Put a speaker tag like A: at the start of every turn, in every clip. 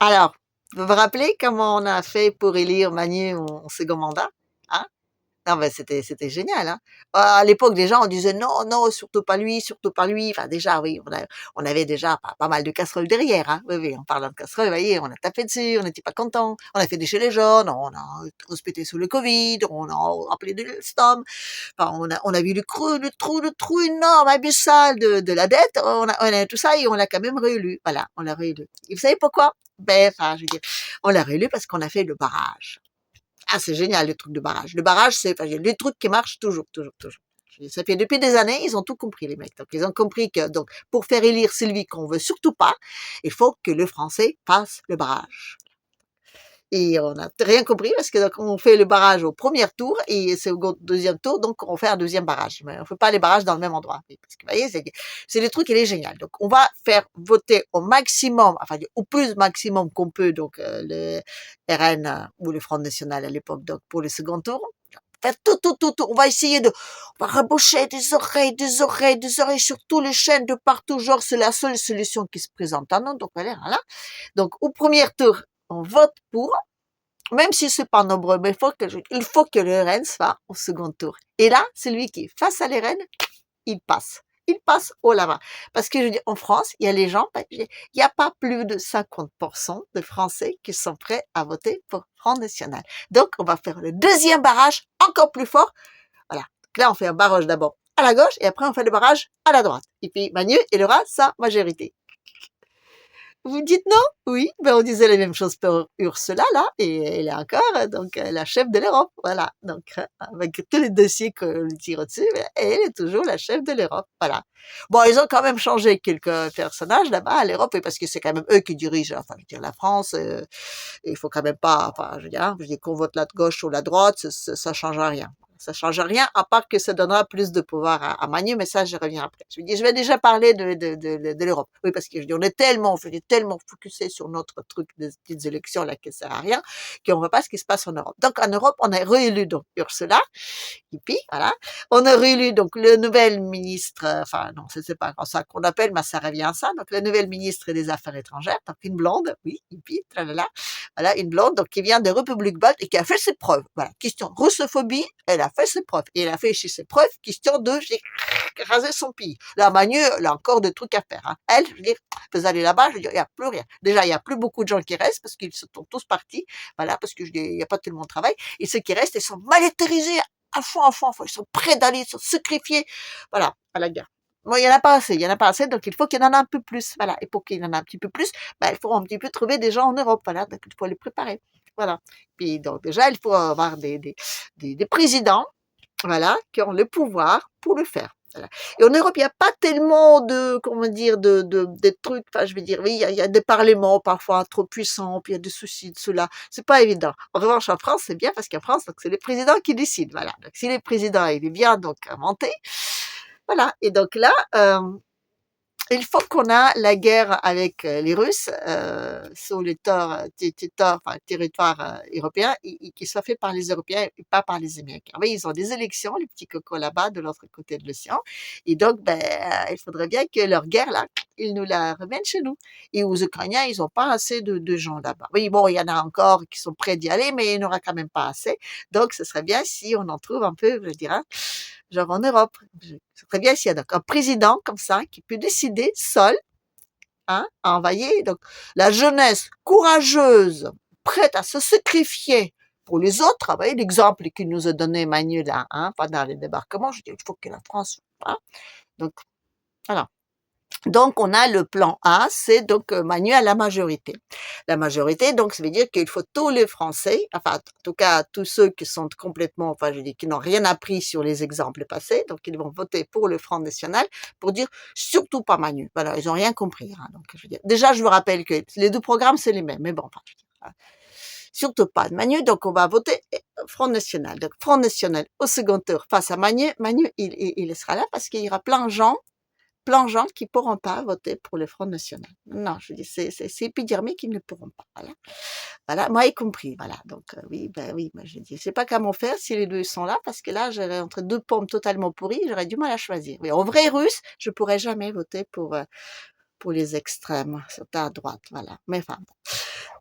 A: Alors, vous vous rappelez comment on a fait pour élire Manu en second mandat? Hein? Non, mais c'était génial, hein. À l'époque, déjà, on disait: «Non, non, surtout pas lui, surtout pas lui». Enfin, déjà, oui, on avait déjà pas mal de casseroles derrière, hein. Oui, oui, en parlant de casseroles, vous voyez, on a tapé dessus, on n'était pas contents. On a fait des gilets jaunes, on a rouspété sur le covid, on a appelé de l'Alstom. Enfin, on a vu le trou énorme, abyssal de la dette. On a tout ça et on l'a quand même réélu. Voilà, on l'a réélu. Et vous savez pourquoi? Ben, enfin, je veux dire, on l'a réélu parce qu'on a fait le barrage. Ah, c'est génial le truc de barrage. Le barrage, c'est enfin, le truc qui marche toujours, toujours, toujours. Ça fait depuis des années, ils ont tout compris les mecs. Donc ils ont compris que donc pour faire élire celui qu'on veut surtout pas, il faut que le français fasse le barrage. Et on n'a rien compris parce que donc on fait le barrage au premier tour et c'est au deuxième tour, donc on fait un deuxième barrage. Mais on fait pas les barrages dans le même endroit. Parce que vous voyez, c'est le truc, il est génial. Donc on va faire voter au maximum, enfin au plus maximum qu'on peut, donc le RN ou le Front National à l'époque, donc pour le second tour. Faire tout. On va essayer on va raboucher des oreilles sur tous les chaînes de partout. Genre, c'est la seule solution qui se présente à nous. Donc voilà. Donc au premier tour, on vote pour, même si c'est pas nombreux, mais il faut que le RN soit au second tour. Et là, celui qui est face à l'RN, il passe. Il passe haut là-bas. Parce que je dis, en France, il y a les gens, il n'y a pas plus de 50% de Français qui sont prêts à voter pour Front National. Donc, on va faire le deuxième barrage encore plus fort. Voilà. Donc là, on fait un barrage d'abord à la gauche et après, on fait le barrage à la droite. Et puis, Manu, il aura sa majorité. Vous dites non? Oui, ben on disait la même chose pour Ursula là, et elle est encore donc la chef de l'Europe, voilà. Donc avec tous les dossiers que le tire au-dessus, ben, elle est toujours la chef de l'Europe, voilà. Bon, ils ont quand même changé quelques personnages là-bas à l'Europe, et parce que c'est quand même eux qui dirigent, enfin, je veux dire, la France. Et il faut quand même pas, enfin, je veux dire qu'on vote la gauche ou la droite, ça change rien. Ça change rien, à part que ça donnera plus de pouvoir à Manu, mais ça, je reviens après. Je vais déjà parler de l'Europe. Oui, parce que je dis, on est tellement focusé sur notre truc des petites élections là qui sert à rien, qu'on ne voit pas ce qui se passe en Europe. Donc, en Europe, on a réélu donc Ursula, et puis, voilà. On a réélu donc le nouvel ministre, enfin non, c'est pas ça qu'on appelle, mais ça revient à ça. Donc le nouvel ministre des Affaires étrangères, donc une blonde, oui, hippie, tralala, voilà, une blonde, donc qui vient de République Baltes et qui a fait ses preuves. Voilà, question russophobie, elle a fait ses preuves. Et elle a fait chez ses preuves, question de j'ai rasé son pays. Là, Manu, elle a encore des trucs à faire. Hein. Elle, je veux dire, vous allez là-bas, je veux dire, il n'y a plus rien. Déjà, il n'y a plus beaucoup de gens qui restent parce qu'ils sont tous partis. Voilà, parce que je dis, il n'y a pas tellement de travail. Et ceux qui restent, ils sont militarisés à fond, ils sont prêts d'aller se sacrifier, voilà, à la guerre. Bon, il y en a pas assez, donc il faut qu'il y en ait un peu plus, voilà. Et pour qu'il y en ait un petit peu plus, il faut un petit peu trouver des gens en Europe, voilà, donc il faut les préparer, voilà. Puis donc déjà, il faut avoir des présidents, voilà, qui ont le pouvoir pour le faire. Voilà. Et en Europe, il n'y a pas tellement de, comment dire, de trucs, enfin, je veux dire, oui, il y a des parlements parfois trop puissants, puis il y a des soucis de cela. C'est pas évident. En revanche, en France, c'est bien parce qu'en France, donc, c'est le président qui décide, voilà. Donc, si le président, il est bien, donc, monté, voilà. Et donc là, une fois qu'on a la guerre avec les Russes sur le territoire européen, qui soit fait par les Européens et pas par les Américains. Oui, ils ont des élections, les petits cocos là-bas de l'autre côté de l'océan, et donc il faudrait bien que leur guerre là, ils nous la reviennent chez nous. Et aux Ukrainiens, ils n'ont pas assez de gens là-bas. Oui, bon, il y en a encore qui sont prêts d'y aller, mais il n'y en aura quand même pas assez. Donc, ce serait bien si on en trouve un peu, je dirais, genre en Europe. Ce serait bien s'il y a donc un président comme ça qui peut décider seul, hein, à envoyer donc la jeunesse courageuse, prête à se sacrifier pour les autres. Vous voyez l'exemple qu'il nous a donné Emmanuel là, hein, pendant les débarquements. Je dis, il faut que la France, hein, donc voilà. Donc, on a le plan A, c'est donc Manu à la majorité. La majorité, donc, ça veut dire qu'il faut tous les Français, enfin, en tout cas, tous ceux qui sont complètement, enfin, je dis, qui n'ont rien appris sur les exemples passés, donc ils vont voter pour le Front National pour dire surtout pas Manu. Voilà, ils n'ont rien compris. Hein, donc, je veux dire, déjà, je vous rappelle que les deux programmes, c'est les mêmes, mais bon, enfin, je veux dire, surtout pas de Manu, donc on va voter Front National. Donc, Front National au second tour face à Manu. Manu, il sera là parce qu'il y aura plein de gens qui ne pourront pas voter pour le Front National. Non, je dis, c'est épidermique qu'ils ne pourront pas. Voilà. Voilà, moi y compris. Voilà. Donc, oui, ben oui, moi je dis, je sais pas comment faire si les deux sont là, parce que là, j'aurais entre deux pommes totalement pourries, j'aurais du mal à choisir. Mais en vrai russe, je pourrais jamais voter pour les extrêmes, surtout à droite. Voilà. Mais enfin, bon.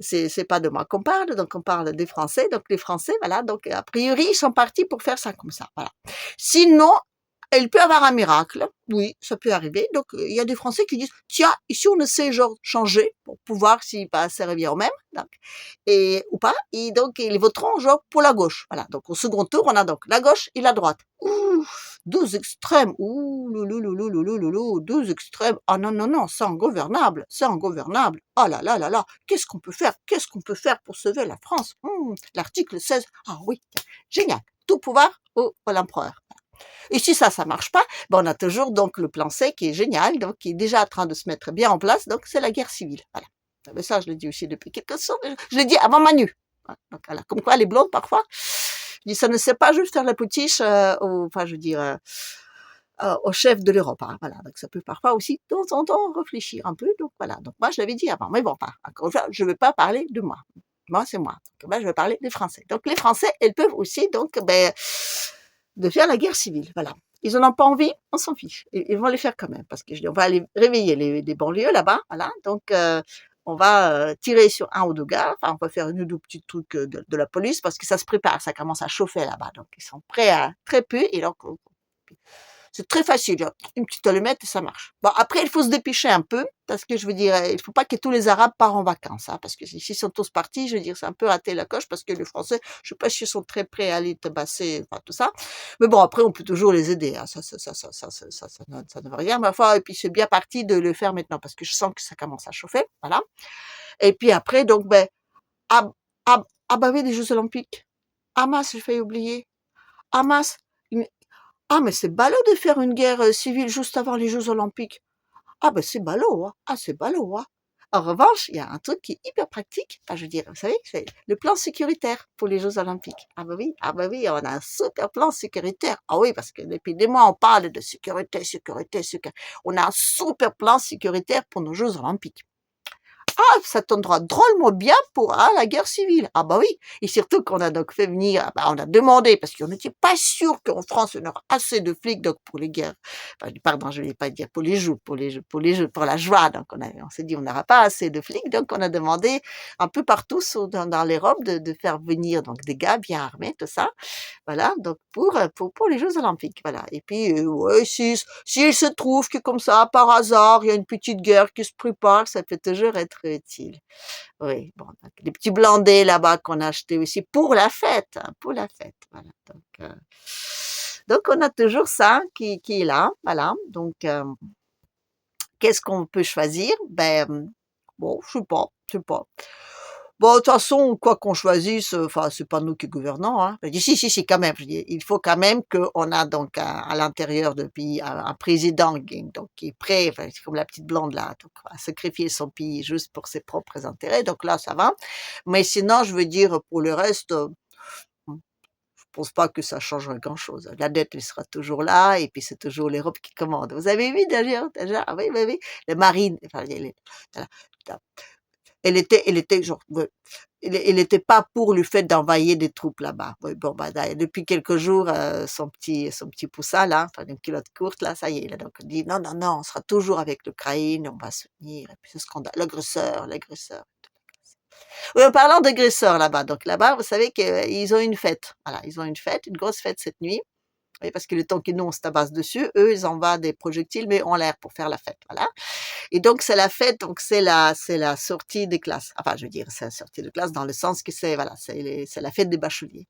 A: c'est pas de moi qu'on parle, donc on parle des Français. Donc les Français, voilà, donc a priori, ils sont partis pour faire ça comme ça, voilà. Sinon, il peut y avoir un miracle, oui, ça peut arriver. Donc il y a des Français qui disent: «Tiens, ici on essaie genre changer pour voir si bah, ça revient au même», donc et ou pas et donc ils voteront genre pour la gauche, voilà. Donc au second tour, on a donc la gauche et la droite. Ouh! 2 extrêmes, ouh loulou, loulou, loulou, loulou, 2 extrêmes. Ah non, non, non, c'est ingouvernable, c'est ingouvernable. Oh là là là là, qu'est-ce qu'on peut faire? Qu'est-ce qu'on peut faire pour sauver la France? L'article 16, ah oui, génial, tout pouvoir au l'empereur. Et si ça marche pas, ben on a toujours donc le plan C qui est génial, donc qui est déjà en train de se mettre bien en place, donc c'est la guerre civile. Voilà. Mais ça, je l'ai dit aussi depuis quelques semaines. Je l'ai dit avant Manu. Donc voilà, comme quoi les blondes parfois, je dis ça ne sait pas juste faire la potiche, enfin je veux dire au chef de l'Europe. Hein, voilà, donc ça peut parfois aussi de temps en temps réfléchir un peu. Donc voilà, donc moi je l'avais dit avant, mais bon, pas. Encore une fois, je ne vais pas parler de moi. Moi c'est moi. Donc, moi, je vais parler des Français. Donc les Français, elles peuvent aussi donc de faire la guerre civile. Voilà. Ils en ont pas envie, on s'en fiche. Ils vont les faire quand même, parce que je dis, on va aller réveiller les banlieues là-bas, voilà. Donc on va tirer sur un ou deux gars, enfin on va faire une ou deux petits trucs de la police, parce que ça se prépare, ça commence à chauffer là-bas, donc ils sont prêts à très peu, et donc c'est très facile, une petite allumette et ça marche. Bon, après, il faut se dépêcher un peu, parce que je veux dire, il faut pas que tous les Arabes partent en vacances, hein, parce que s'ils sont tous partis, je veux dire, c'est un peu raté la coche, parce que les Français, je sais pas s'ils sont très prêts à aller tabasser, enfin, tout ça. Mais bon, après, on peut toujours les aider, hein, ça ne veut rien, ma foi, et puis c'est bien parti de le faire maintenant, parce que je sens que ça commence à chauffer, voilà. Et puis après, donc, ah, bah oui, les Jeux Olympiques. Ah mince, j'ai failli oublier. Ah mince, ah, mais c'est ballot de faire une guerre civile juste avant les Jeux Olympiques. Ah, ben c'est ballot, hein. Ah, c'est ballot, hein. En revanche, il y a un truc qui est hyper pratique. Enfin, je veux dire, vous savez, c'est le plan sécuritaire pour les Jeux Olympiques. Ah bah oui, on a un super plan sécuritaire. Ah oui, parce que depuis des mois, on parle de sécurité, sécurité, sécurité. On a un super plan sécuritaire pour nos Jeux Olympiques. Ah, ça tombera drôlement bien pour la guerre civile. Ah bah oui, et surtout qu'on a donc fait venir, on a demandé, parce qu'on n'était pas sûr qu'en France, on aura assez de flics donc pour les guerres, enfin, pardon, je ne vais pas dire pour les jeux, pour la joie, donc on s'est dit on n'aura pas assez de flics, donc on a demandé un peu partout dans l'Europe de faire venir donc des gars bien armés, tout ça, voilà, donc pour les Jeux Olympiques, voilà. Et puis, ouais, s'il se trouve que comme ça, par hasard, il y a une petite guerre qui se prépare, ça peut toujours être utile. Oui, bon, donc les petits blindés là-bas qu'on a achetés aussi pour la fête, hein, pour la fête, voilà. Donc on a toujours ça qui est là, voilà. Donc qu'est-ce qu'on peut choisir? Bon, je sais pas. Bon, de toute façon, quoi qu'on choisisse, enfin, c'est pas nous qui gouvernons, hein. Je dis: «Si, si, si, quand même», je dis: «Il faut quand même qu'on a donc à l'intérieur du pays un président qui est prêt», enfin, c'est comme la petite blonde là, donc à sacrifier son pays juste pour ses propres intérêts, donc là, ça va. Mais sinon, je veux dire, pour le reste, mmh, je pense pas que ça changerait grand-chose. La dette, elle sera toujours là et puis c'est toujours l'Europe qui commande. Vous avez vu d'ailleurs déjà? Ah oui, oui, oui, les marines, enfin les voilà, elle était genre, elle était pas pour le fait d'envoyer des troupes là-bas. Oui, bon, depuis quelques jours, son petit poussin là, enfin une culotte courte là, ça y est, il a donc dit: «Non, non, non, on sera toujours avec l'Ukraine, on va soutenir» et puis ce scandale, l'agresseur, l'agresseur. Oui, en parlant d'agresseurs là-bas, donc là-bas, vous savez qu'ils ont une fête. Voilà, ils ont une fête, une grosse fête cette nuit. Oui, parce que le temps que nous on se tabasse dessus, eux ils envoient des projectiles mais en l'air pour faire la fête, voilà. Et donc c'est la fête, donc c'est la sortie des classes. Enfin, je veux dire, c'est la sortie de classe dans le sens que c'est voilà, c'est la fête des bacheliers.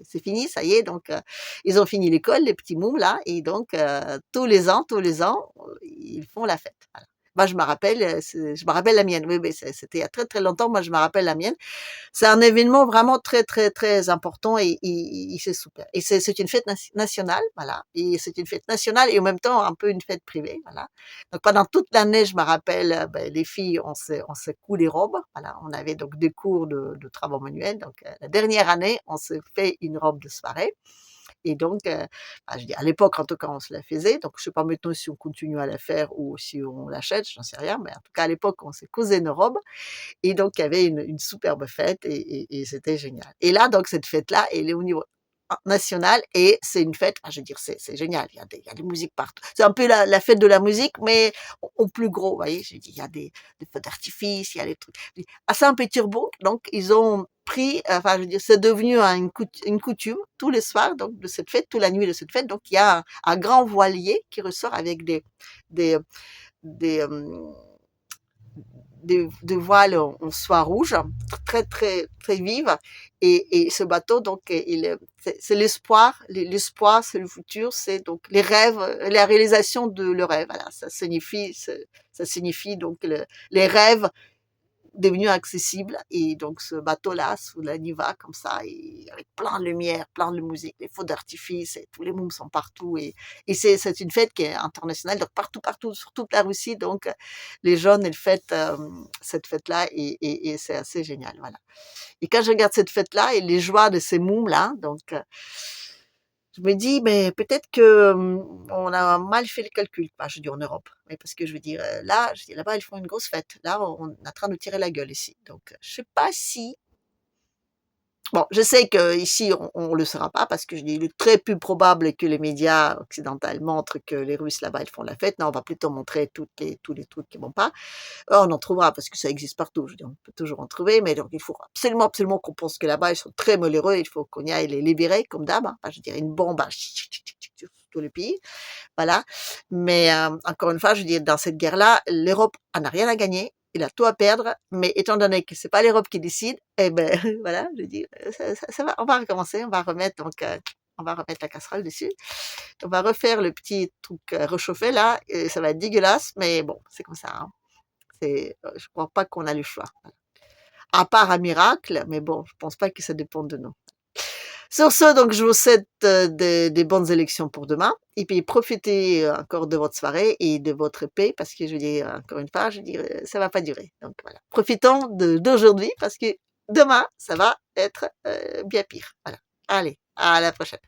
A: C'est fini, ça y est, donc ils ont fini l'école, les petits mômes là, et donc tous les ans, ils font la fête. Voilà. Moi, je me rappelle la mienne. Oui, oui, c'était il y a très très longtemps. Moi, je me rappelle la mienne. C'est un événement vraiment très, très, très important et c'est super. Et c'est une fête nationale, voilà. Et c'est une fête nationale et en même temps un peu une fête privée, voilà. Donc pendant toute l'année, je me rappelle, les filles, on se coud les robes, voilà. On avait donc des cours de travaux manuels. Donc la dernière année, on se fait une robe de soirée. Et donc, je dis à l'époque, en tout cas, on se la faisait. Donc, je sais pas maintenant si on continue à la faire ou si on l'achète, j'en sais rien. Mais en tout cas, à l'époque, on s'est cousait nos robes. Et donc, il y avait une superbe fête et c'était génial. Et là, donc, cette fête-là, elle est au niveau. nationale et c'est une fête, je veux dire, c'est génial. Il y a des musiques partout. C'est un peu la fête de la musique, mais au plus gros, vous voyez. Je dis, il y a des feux d'artifice, il y a des trucs. À Saint-Pétersbourg, donc, ils ont pris, je veux dire, c'est devenu une coutume tous les soirs, donc, de cette fête, toute la nuit de cette fête. Donc, il y a un grand voilier qui ressort avec des, des, euh, des voiles en soie rouge, très très très vive, et ce bateau donc c'est l'espoir, l'espoir c'est le futur, c'est donc les rêves, la réalisation de le rêve, voilà, ça signifie donc les rêves devenu accessible et donc ce bateau-là sous la Niva comme ça et avec plein de lumière, plein de musique, les feux d'artifice et tous les mômes sont partout et c'est une fête qui est internationale donc partout sur toute la Russie donc les jeunes ils fêtent cette fête-là et c'est assez génial voilà. Et quand je regarde cette fête-là et les joies de ces mômes là donc je me dis, mais peut-être que on a mal fait le calcul, je dis en Europe, mais parce que je veux dire, là, je dis là-bas, ils font une grosse fête. Là, on est en train de nous tirer la gueule ici. Donc, je sais pas si bon, je sais qu'ici, on le saura pas parce que je dis, il est très peu probable que les médias occidentaux montrent que les Russes là-bas, ils font la fête. Non, on va plutôt montrer tous les trucs qui vont pas. On en trouvera parce que ça existe partout. Je dis, on peut toujours en trouver, mais donc il faut absolument, absolument qu'on pense que là-bas, ils sont très malheureux. Il faut qu'on y aille les libérer, comme d'hab. Je dirais une bombe sur tous les pays. Voilà. Mais encore une fois, je dis, dans cette guerre-là, l'Europe en a rien à gagner. Il a tout à perdre, mais étant donné que c'est pas l'Europe qui décide, eh ben voilà, je dis, ça va, on va recommencer, on va remettre donc on va remettre la casserole dessus, on va refaire le petit truc réchauffé là, et ça va être dégueulasse, mais bon, c'est comme ça. Hein. Je crois pas qu'on a le choix. À part un miracle, mais bon, je pense pas que ça dépend de nous. Sur ce, donc, je vous souhaite des bonnes élections pour demain. Et puis, profitez encore de votre soirée et de votre paix, parce que je veux dire, encore une fois, je veux dire, ça va pas durer. Donc, voilà. Profitons d'aujourd'hui, parce que demain, ça va être bien pire. Voilà. Allez, à la prochaine.